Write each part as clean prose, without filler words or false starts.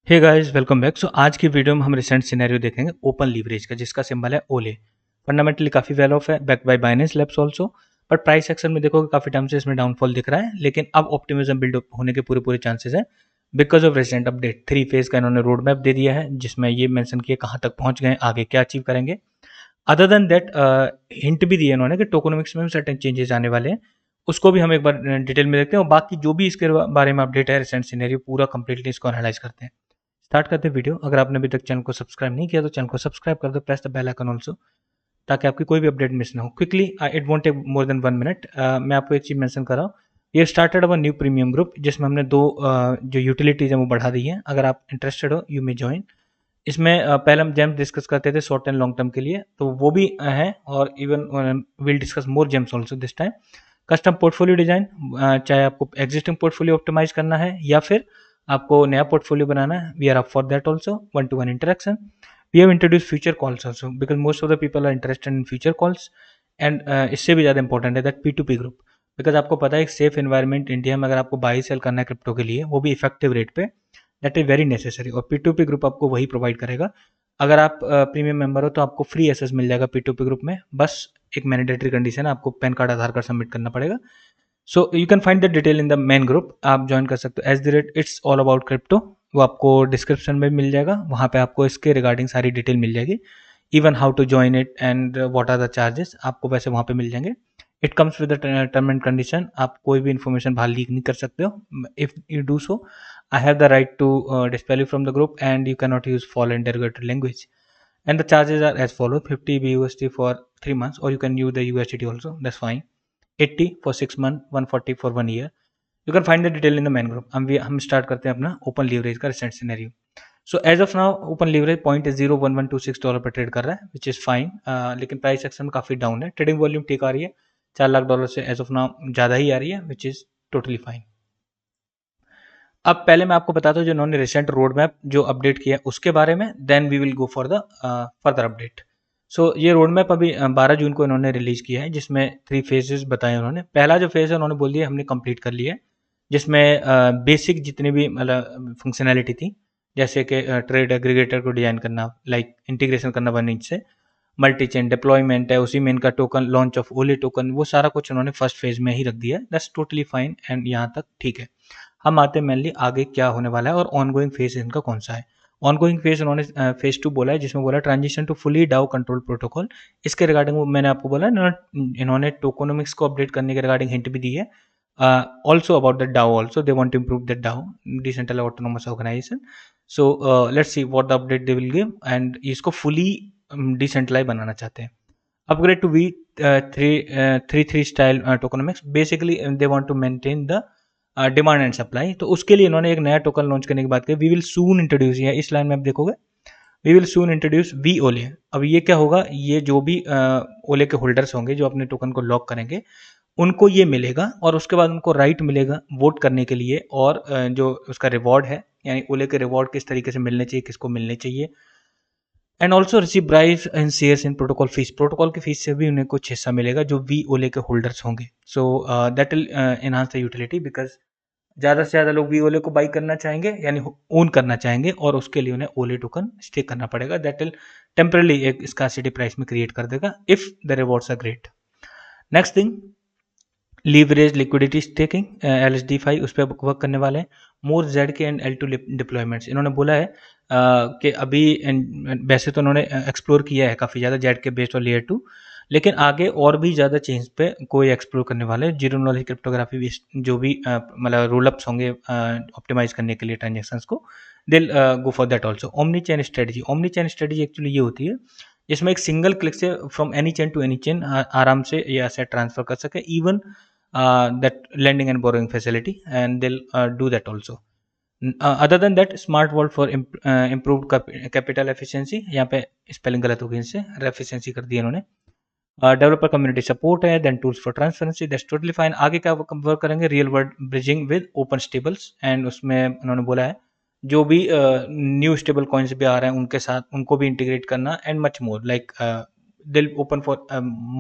हे guys welcome back. So आज की video में हम रिसेंट सिनेरियो देखेंगे ओपन लीवरेज का, जिसका सिंबल है ओले। फंडामेंटली काफ़ी वेल ऑफ है, back by Binance labs also. But price action में देखोगे काफ़ी टाइम से इसमें डाउनफॉल दिख रहा है, लेकिन अब ऑप्टिमिज्म बिल्ड होने के पूरे पूरे चांसेस है because of recent update. 3 phase का इन्होंने रोड मैप दे दिया है, जिसमें ये मेंशन किया कहाँ तक पहुंच गए, आगे क्या अचीव करेंगे। अदर देन दैट हिंट भी दिया इन्होंने कि टोकोनॉमिक्स में भी सर्टेन चेंजेस आने वाले हैं। उसको भी हम एक बार डिटेल में देखते हैं, और बाकी जो भी इसके बारे में अपडेट है रिसेंट सिनेरियो पूरा कंप्लीटली इसको एनालाइज करते हैं। स्टार्ट करते हैं वीडियो। अगर आपने अभी तक चैनल को सब्सक्राइब नहीं किया तो चैनल को सब्सक्राइब कर दो, press the bell icon also, ताकि आपकी कोई भी अपडेट मिस ना हो। Quickly, it won't take more than 1 minute. मैं आपको एक चीज़ मेंशन कर रहा हूँ। ये started our new premium group, जिसमें हमने दो जो यूटिलिटीज हैं वो बढ़ा दी है। अगर आप इंटरेस्टेड हो यू मे ज्वाइन। इसमें पहले हम जेम्स डिस्कस करते थे शॉर्ट एंड लॉन्ग टर्म के लिए, तो वो भी है, और even will discuss more James also this time. Custom portfolio design, चाहे आपको एग्जिस्टिंग पोर्टफोलियो ऑप्टिमाइज करना है या फिर आपको नया पोर्टफोलियो बनाना है, we are up for that also. 1-to-1 interaction. We have introduced future calls also because most of the people are interested in future calls. And इससे भी ज़्यादा इंपॉर्टेंट है दैट P2P ग्रुप, बिकॉज आपको पता है एक सेफ इन्वायरमेंट इंडिया में अगर आपको बाई सेल करना है क्रिप्टो के लिए, वो भी इफेक्टिव रेट पे, दैट इज वेरी नेसेसरी, और P2P ग्रुप आपको वही प्रोवाइड करेगा। अगर आप प्रीमियम मेंबर हो तो आपको फ्री एसेस मिल जाएगा P2P ग्रुप में। बस एक मैंडेटरी कंडीशन है, आपको PAN card Aadhaar card submit करना पड़ेगा। So you can find the detail in the main group, आप ज्वाइन कर सकते हो as the rate it's all about crypto. वो आपको डिस्क्रिप्शन में मिल जाएगा, वहाँ पे आपको इसके रिगार्डिंग सारी डिटेल मिल जाएगी। Even how to join it and what are the charges आपको वैसे वहाँ पे मिल जाएंगे। It comes with term and condition, आप कोई भी इन्फॉर्मेशन बाहर लीक नहीं कर सकते हो। If you do so, I have the right to dispel you from the group and you can not use foul and derogatory language. And the charges are as follow: 50 BUSD for 3 months, or you can use the USDT also, that's fine. 80 for 6 months, 140 for 1 year. You can find the detail in the main group. हम start करते हैं अपना open leverage का recent scenario. So as of now open leverage $0.01126 पर trade कर रहा है, which is fine. लेकिन प्राइस एक्शन में काफ़ी डाउन है। ट्रेडिंग वॉल्यूम ठीक आ रही है, $4 लाख से एज ऑफ नाउ ज़्यादा ही आ रही है, विच इज़ टोटली फाइन। अब पहले मैं आपको बताता हूँ जो इन्होंने रिसेंट रोड मैप जो अपडेट किया है उसके बारे में, then we will go for the further update. So ये रोड मैप अभी 12 जून को इन्होंने रिलीज किया है, जिसमें 3 फेजेस बताए उन्होंने। पहला जो फेज है उन्होंने बोल दिया हमने कंप्लीट कर लिया है, जिसमें बेसिक जितनी भी मतलब फंक्शनैलिटी थी, जैसे कि ट्रेड एग्रीगेटर को डिजाइन करना, लाइक इंटीग्रेशन करना 1 इंच से, मल्टी चेन डिप्लॉयमेंट है, उसी में इनका टोकन लॉन्च ऑफ ओले टोकन, वो सारा कुछ उन्होंने फर्स्ट फेज में ही रख दिया है। दैट्स टोटली फाइन एंड यहाँ तक ठीक है। हम आते हैं मेनली आगे क्या होने वाला है और ऑनगोइंग फेज इनका कौन सा है। ऑनगोइंग फेज उन्होंने फेज 2 बोला है, जिसमें बोला ट्रांजिशन टू फुली डाउ कंट्रोल प्रोटोकॉल। इसके रिगार्डिंग मैंने आपको बोला इन्होंने टोकोनोमिक्स को अपडेट करने के रिगार्डिंग हिंट भी दी है। Also about the DAO, also they want to improve the DAO, decentralized autonomous organization. So let's see what the update they will give, and इसको फुली डिसेंट्रलाइज बनाना चाहते हैं। Upgrade to V3 style tokenomics, basically they want to maintain the demand and supply. तो उसके लिए इन्होंने एक नया टोकन लॉन्च करने की बात की। वी विल सून इंट्रोड्यूस, या इस लाइन में आप देखोगे we will soon introduce ve OLE. अब ये क्या होगा, ये जो भी ओले के होल्डर्स होंगे जो अपने टोकन को लॉक करेंगे, उनको ये मिलेगा, और उसके बाद उनको राइट मिलेगा वोट करने के लिए, और जो उसका रिवॉर्ड है, यानी ओले के रिवॉर्ड किस तरीके से मिलने चाहिए, किसको मिलने चाहिए, and also receive bribe and shares in protocol fees. Protocol की फीस से भी उन्हें कुछ हिस्सा मिलेगा जो वी ओले के होल्डर्स होंगे। So that will enhance the utility, because ज़्यादा से ज़्यादा लोग वी ओले को बाई करना चाहेंगे, यानी ओन करना चाहेंगे, और उसके लिए उन्हें ओले टोकन स्टेक करना पड़ेगा। दैट विल टेम्परली एक स्कार्सिटी प्राइस में क्रिएट कर देगा if the rewards are great. Next thing, leverage liquidity staking, LSD5 उस पर वर्क करने वाले हैं। More Z K and L2 deployments, इन्होंने बोला है कि अभी वैसे तो उन्होंने एक्सप्लोर किया है काफ़ी ज़्यादा जेड के बेस्ड और लेयर 2, लेकिन आगे और भी ज़्यादा चेंज पे कोई एक्सप्लोर करने वाले हैं। जीरो नॉलेज क्रिप्टोग्राफी भी, जो भी मतलब रोल अप्स होंगे ऑप्टिमाइज करने के लिए ट्रांजेक्शन्स को, they'll go for that also. Omni chain strategy, omni chain strategy actually ये होती है जिसमें एक सिंगल क्लिक से from any chain to any chain आराम से ये एसेट ट्रांसफर कर सके, even that lending and borrowing facility, and they'll do that also. Other than that, smart world for improved capital efficiency, यहाँ पे स्पेलिंग गलत हो गई, इनसे efficiency कर दी इन्होंने। डेवलपर कम्युनिटी सपोर्ट है, then tools for transparency, that's totally fine. आगे क्या वर्क करेंगे, real world bridging with open stables, and उसमें उन्होंने बोला है जो भी न्यू स्टेबल कॉइन्स भी आ रहे हैं उनके साथ उनको भी इंटीग्रेट करना, and much more, like they'll open for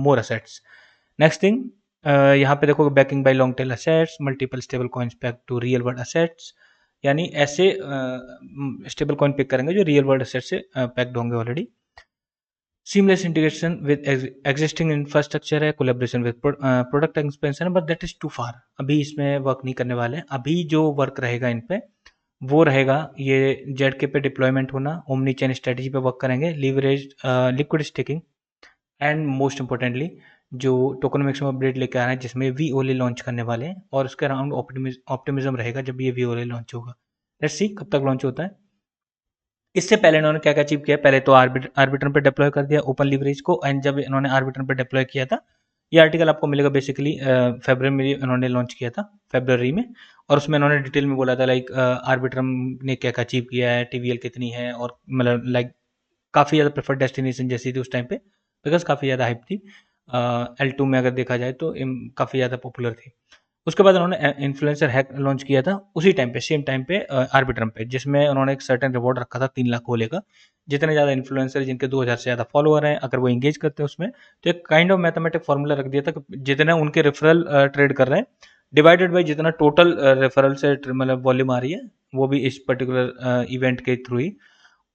more assets. Next thing, यहाँ पे देखो backing by long tail assets, multiple stable coins back to real world assets, यानी ऐसे स्टेबल कॉइन पिक करेंगे जो रियल वर्ल्ड एसेट से backed होंगे already. Seamless integration with existing infrastructure है, कोलेब्रेशन विद प्रोडक्ट एक्सपेंशन है, but that is too far. अभी इसमें वर्क नहीं करने वाले हैं। अभी जो वर्क रहेगा इन पे वो रहेगा ये जेडके पे डिप्लॉयमेंट होना, ओमनी चेन स्ट्रेटजी पे वर्क करेंगे, leverage liquid staking, and most importantly जो टोकनोमिक्स में अपडेट लेके आ रहे हैं जिसमें वी ओले लॉन्च करने वाले हैं और उसके अराउंड ऑप्टिमिज्म रहेगा जब ये वी ओले लॉन्च होगा। लेट्स सी कब तक लॉन्च होता है। इससे पहले इन्होंने क्या क्या अचीव किया, पहले तो आर्बिट्रम पे डिप्लॉय कर दिया ओपन लीवरेज को, एंड जब इन्होंने आर्बिट्रम पे डिप्लॉय किया था, ये आर्टिकल आपको मिलेगा बेसिकली फरवरी में इन्होंने लॉन्च किया था, फरवरी में, और उसमें इन्होंने डिटेल में बोला था लाइक आर्बिट्रम ने क्या क्या अचीव किया है, टीवीएल कितनी है, और मतलब लाइक काफ़ी ज़्यादा प्रेफर्ड डेस्टिनेशन जैसी थी उस टाइम पे, बिकॉज काफ़ी ज़्यादा हाइप थी। L2 में अगर देखा जाए तो काफ़ी ज़्यादा पॉपुलर थी। उसके बाद उन्होंने इन्फ्लुएंसर हैक लॉन्च किया था उसी टाइम पे, सेम टाइम पे आर्बिट्रम पे, जिसमें उन्होंने एक सर्टेन रिवॉर्ड रखा था 3 लाख को लेकर। जितने ज़्यादा इन्फ्लुएंसर जिनके 2000 से ज़्यादा फॉलोअर हैं, अगर वो इंगेज करते हैं उसमें, तो एक काइंड ऑफ मैथमेटिक फॉर्मूला रख दिया था कि जितने उनके रेफरल ट्रेड कर रहे हैं डिवाइडेड बाई जितना टोटल रेफरल से मतलब वॉल्यूम आ रही है, वो भी इस पर्टिकुलर इवेंट के थ्रू ही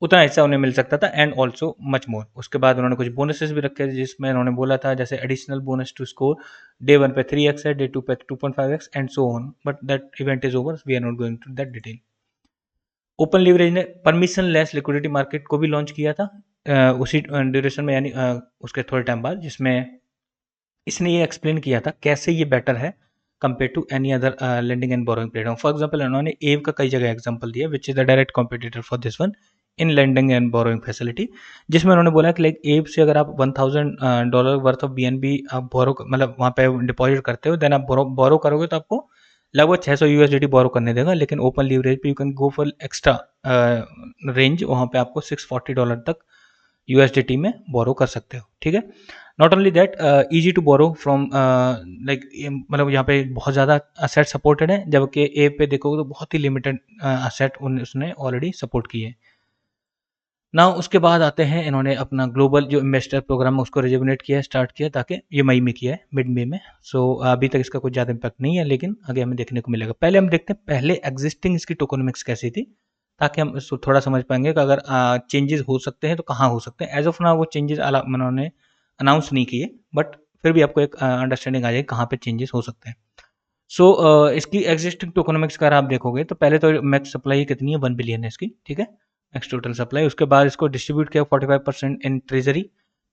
उतना हिस्सा उन्हें मिल सकता था, एंड ऑल्सो मच मोर। उसके बाद उन्होंने कुछ बोनसेस भी रखे थे जिसमें उन्होंने बोला था जैसे additional bonus to score day 1 पे 3x है, डे 2 पे 2.5x and so on, but that event is over, we are not going to that detail. Open leverage ने परमिशन लेस लिक्विडिटी मार्केट को भी लॉन्च किया था उसी ड्यूरेशन में, यानी उसके थोड़े टाइम बाद, जिसमें इसने ये एक्सप्लेन किया था कैसे ये बेटर है compare to any other lending and borrowing platform. For example इन्होंने एव का कई जगह एग्जांपल दिया which is the direct competitor for this one in lending and borrowing facility, जिसमें उन्होंने बोला कि लाइक एव से अगर आप $1000 वर्थ ऑफ BNB आप बोरो मतलब वहाँ पे डिपॉजिट करते हो, देन आप बोरो करोगे तो आपको लगभग 600 USDT बोरो करने देगा, लेकिन ओपन लीवरेज पे you can go for extra range, वहाँ पे आपको $640 तक USDT में बोरो कर सकते हो। ठीक है, not only that easy to borrow from like, मतलब यहाँ पे बहुत ज़्यादा असेट सपोर्टेड है, जबकि ए पे देखोगे तो बहुत ही लिमिटेड असेट उसने ऑलरेडी सपोर्ट किए हैं। ना उसके बाद आते हैं, इन्होंने अपना ग्लोबल जो इन्वेस्टर प्रोग्राम है उसको रिजुविनेट किया है, स्टार्ट किया, ताकि ये मई में किया है, मिड मई में। सो अभी तक इसका कुछ ज़्यादा इम्पैक्ट नहीं है, लेकिन आगे हमें देखने को मिलेगा। पहले हम देखते हैं पहले एग्जिस्टिंग इसकी टोकोनॉमिक्स कैसी थी, ताकि हम इसको थोड़ा समझ पाएंगे कि अगर चेंजेस हो सकते हैं तो कहाँ हो सकते हैं। एज ऑफ नाउ वो चेंजेस उन्होंने अनाउंस नहीं किए, बट फिर भी आपको एक अंडरस्टैंडिंग आ जाएगी कहाँ पे चेंजेस हो सकते हैं। सो इसकी एग्जिस्टिंग टोकोनॉमिक्स का अगर आप देखोगे तो पहले तो मैक्स सप्लाई कितनी है, 1 बिलियन है इसकी। ठीक है, मैक्स टोटल सप्लाई। उसके बाद इसको डिस्ट्रीब्यूट किया 45% इन ट्रेजरी,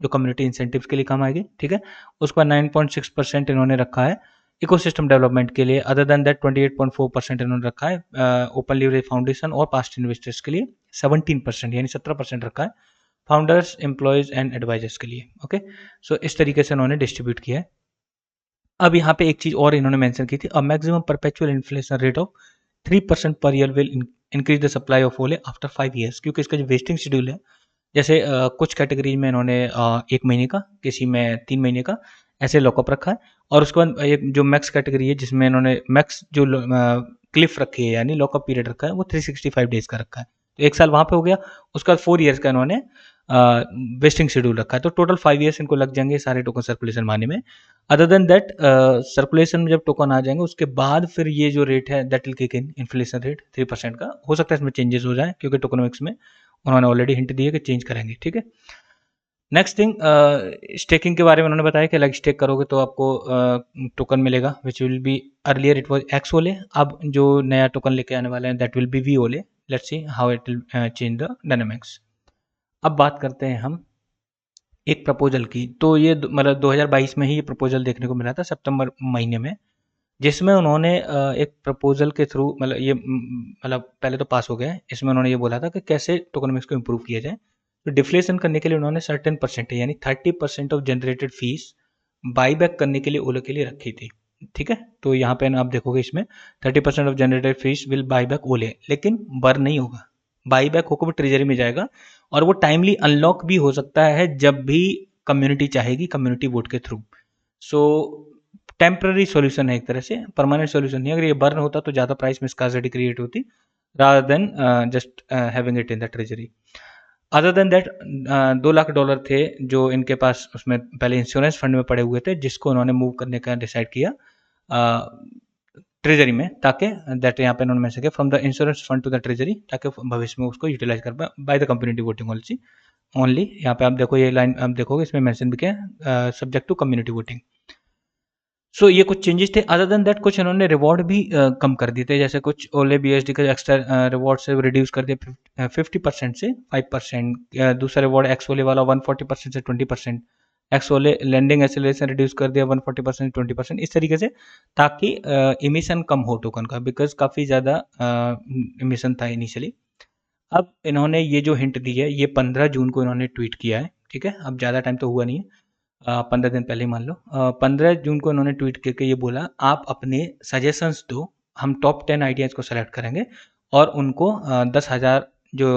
जो कम्युनिटी इंसेंटिव्स के लिए काम आएगी। ठीक है, उसके बाद 9.6% इन्होंने रखा है इकोसिस्टम डेवलपमेंट के लिए। अदर देन दैट 28.4% इन्होंने रखा है ओपन लीवरेज फाउंडेशन और पास्ट इन्वेस्टर्स के लिए। 17% यानी 17% रखा है फाउंडर्स, एम्प्लॉयज एंड एडवाइजर्स के लिए। ओके, सो इस तरीके से उन्होंने डिस्ट्रीब्यूट किया है। अब यहाँ पे एक चीज और इन्होंने मेंशन की थी, a maximum perpetual inflation rate of 3% per year will increase the supply of ओले आफ्टर 5 ईयर्स, क्योंकि इसका जो वेस्टिंग शेड्यूल है, जैसे कुछ कैटेगरी में इन्होंने 1 महीने का, किसी में 3 महीने का ऐसे लॉकअप रखा है, और उसके बाद एक जो मैक्स कैटेगरी है जिसमें इन्होंने मैक्स जो क्लिफ रखी है यानी लॉकअप पीरियड रखा है, वो 365 डेज का रखा है, तो 1 साल वहाँ पे हो गया। उसका 4 ईयर्स का इन्होंने वेस्टिंग शेड्यूल रखा है, तो टोटल 5 ईयर्स इनको लग जाएंगे सारे टोकन सर्कुलेशन माने में। अदर देन दैट सर्कुलेशन में जब टोकन आ जाएंगे उसके बाद फिर ये जो रेट है that will kick in, inflation rate 3% का। हो सकता है इसमें चेंजेस हो जाए, क्योंकि टोकनोमिक्स में उन्होंने ऑलरेडी हिंट दिया कि चेंज करेंगे। ठीक है, नेक्स्ट थिंग, स्टेकिंग के बारे में उन्होंने बताया कि लाइक स्टेक करोगे तो आपको टोकन मिलेगा which will be, earlier it was x ओले, अब जो नया टोकन लेके आने वाले हैं दैट विल बी वी ओले। Let's see how it will change the dynamics. अब बात करते हैं हम एक प्रपोजल की, तो ये मतलब 2022 में ही ये प्रपोजल देखने को मिला था सितंबर महीने में, जिसमें उन्होंने एक प्रपोजल के थ्रू मतलब ये मतलब पहले तो पास हो गया है, इसमें उन्होंने ये बोला था कि कैसे टोकनोमिक्स को इम्प्रूव किया जाए। तो डिफ्लेशन करने के लिए उन्होंने सर्टेन परसेंट यानी 30% ऑफ जनरेटेड फीस बाईबैक करने के लिए ओले के लिए रखी थी। ठीक है, तो यहाँ पे आप देखोगे इसमें 30% of generated fees will buyback ओले, लेकिन बर्न नहीं होगा, बाईबैक होकर वो ट्रेजरी में जाएगा, और वो टाइमली अनलॉक भी हो सकता है जब भी कम्युनिटी चाहेगी, कम्युनिटी वोट के थ्रू। सो टेम्पररी सॉल्यूशन है एक तरह से, परमानेंट सॉल्यूशन नहीं। अगर ये बर्न होता तो ज़्यादा प्राइस में स्कार्सिटी क्रिएट होती rather than just having it in the treasury. Other than that $2 lakh थे जो इनके पास उसमें पहले इंश्योरेंस फंड में पड़े हुए थे, जिसको उन्होंने मूव करने का डिसाइड किया ट्रेजरी में, ताकि दैट यहाँ पे उन्होंने मैंशन किया from the insurance fund to the treasury, ताकि भविष्य में उसको यूटिलाइज कर पाए by the community voting policy only. यहाँ पे आप देखो ये लाइन आप देखोगे इसमें मेंशन भी क्या है, सब्जेक्ट टू कम्युनिटी वोटिंग। सो ये कुछ चेंजेस थे। अदर देन दैट कुछ इन्होंने रिवॉर्ड भी कम कर दिए थे, जैसे कुछ ओले बीएसडी का एक्स्ट्रा रिवॉर्ड से रिड्यूस कर दिया 50% से 5%। दूसरा रिवॉर्ड एक्स ओले वाला 140% से 20%। एक्स ओले लैंडिंग एक्सेलरेशन रिड्यूस कर दिया 140% 20%, इस तरीके से, ताकि इमिशन कम हो टोकन का, बिकॉज काफ़ी ज़्यादा इमिशन था इनिशियली। अब इन्होंने ये जो हिंट दी है ये 15 जून को इन्होंने ट्वीट किया है, ठीक है। अब ज़्यादा टाइम तो हुआ नहीं है, 15 दिन पहले ही मान लो। 15 जून को इन्होंने ट्वीट करके ये बोला आप अपने सजेशंस दो, हम टॉप 10 आइडियाज़ को सेलेक्ट करेंगे और उनको 10,000 जो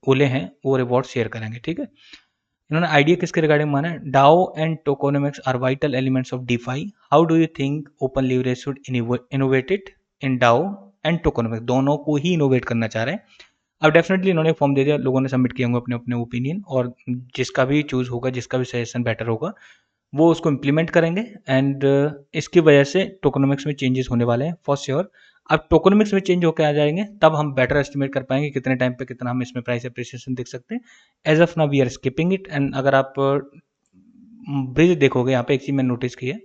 ओले हैं वो रिवॉर्ड शेयर करेंगे, ठीक है। इन्होंने आइडिया किसके रिगार्डिंग माना है, DAO and tokenomics are vital elements of DeFi, how do you think open leverage should innovated in DAO and tokenomics, दोनों को ही इनोवेट करना चाह रहे हैं। अब डेफिनेटली इन्होंने फॉर्म दे दिया, लोगों ने सबमिट किए होंगे अपने अपने ओपिनियन, और जिसका भी चूज होगा, जिसका भी सजेशन बेटर होगा, वो उसको इम्प्लीमेंट करेंगे। एंड इसकी वजह से टोकोनोमिक्स में चेंजेस होने वाले हैं फॉर श्योर। अब टोकोनोमिक्स में चेंज होकर आ जाएंगे तब हम बेटर एस्टिमेट कर पाएंगे कितने टाइम पे कितना हम इसमें प्राइस अप्रिसिएशन देख सकते हैं। As of now we are skipping it. And अगर आप ब्रिज देखोगे, यहाँ पे एक चीज मैंने नोटिस की है,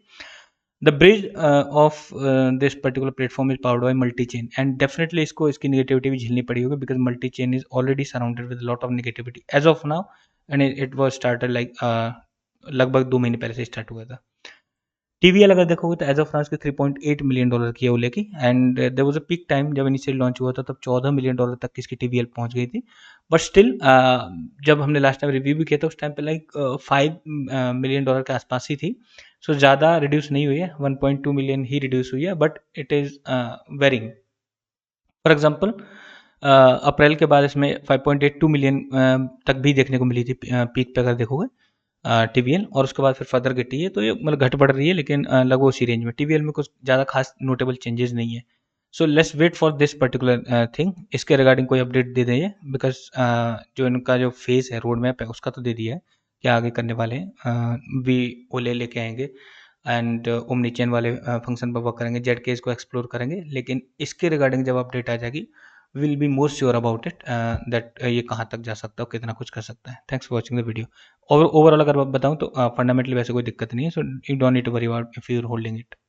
the bridge of this particular platform is powered by multi chain, and definitely इसको इसकी नेगेटिविटी भी झेलनी पड़ी होगी, because multi chain is already surrounded with lot of negativity as of now. And it was started like लगभग 2 महीने पहले से स्टार्ट हुआ था। टीवीएल अगर देखोगे तो एज ऑफ फ्रांस के $3.8 मिलियन की है ओले की। And there was a peak time जब इनिशियल लॉन्च हुआ था तब $14 मिलियन तक की इसकी टीवीएल पहुंच गई थी। बट स्टिल जब हमने लास्ट टाइम रिव्यू भी किया था उस टाइम पे लाइक $5 मिलियन के आसपास ही थी। सो ज़्यादा रिड्यूस नहीं हुई है, 1.2 मिलियन ही रिड्यूस हुई है, but it is varying. For example April के बाद इसमें 5.82 मिलियन तक भी देखने को मिली थी पीक पे अगर देखोगे टीवीएल, और उसके बाद फिर फर्दर गिटी है, तो ये मतलब घट बढ़ रही है, लेकिन लगभग उसी रेंज में। टीवीएल में कुछ ज़्यादा खास नोटेबल चेंजेस नहीं है। So let's wait for this particular thing, इसके रिगार्डिंग कोई अपडेट दे दें, बिकॉज जो इनका जो फेस है, रोड मैप है, उसका तो दे दिया है क्या आगे करने वाले हैं। वी ओले लेके आएंगे एंड ओमनी चेन वाले फंक्शन पर वर्क करेंगे, जेड केस को एक्सप्लोर करेंगे, लेकिन इसके रिगार्डिंग जब अपडेट आ जाएगी will be more sure about it that ये कहाँ तक जा सकता है, कितना कुछ कर सकता है। Thanks for watching the video. Overall अगर बताऊँ तो फंडामेंटली वैसे कोई दिक्कत नहीं है, so you don't need to worry about if you are holding it.